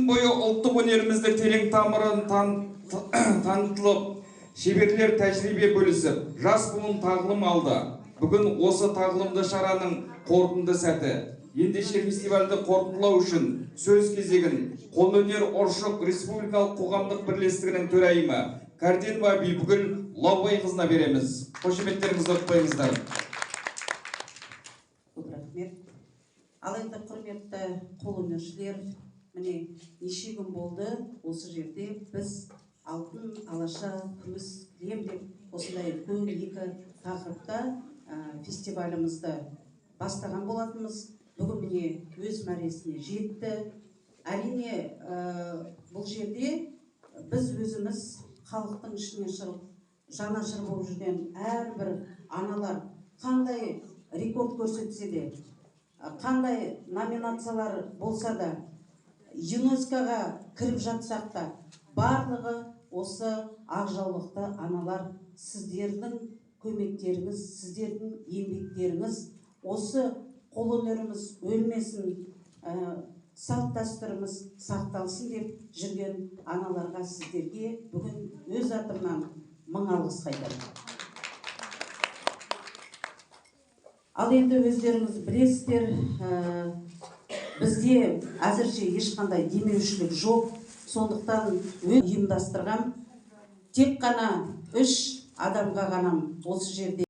күн бойы ұлттық өнерімізді терең тамырын танытылып, шеберлер тәжірибе бөлісіп, жас буын тағылым алды. Бүгін осы тағылымды шараның қорытынды сәті. Ендеше фестивальді қорытындылау үшін сөз кезегін қолөнер Оршық Республикалық қоғамдық бірлестігінің төрайымы Кардинова Бибігүл Лаубайқызына береміз. Қошеметтеріңізді ұтпаймыздар. Рахмет. Ал енді құрметті қолөнершілер, міне неше күн болды осы жерде біз алтын, алаша, күміс, кілем деп осындай үлкен екі тақырыпта фестивалімізді бастаған болатынбыз. Бүгін міне өз мәресіне жетті. Әрине, бұл жерде біз өзіміз халықтың ішіне шығып, жана жыр болып жүрген әрбір аналар қандай рекорд көрсетсе де, қандай номинациялар болса да, ЮНЕСКО-ға кіріп жатсақ та, барлығы осы ақжаулықты аналар, сіздердің көмектеріңіз, сіздердің еңбектеріңіз, осы қолөнеріміз өлмесін, салт дәстүріміз сақталсын деп жүрген аналарға, сіздерге бүгін өз атымнан мың алғыс айтамын. Ал енді өздеріңіз білесіздер, бізде әзірше ешқандай демеушілік жоқ. Сондықтан ұйымдастырған тек қана 3 адамға ғана осы жерде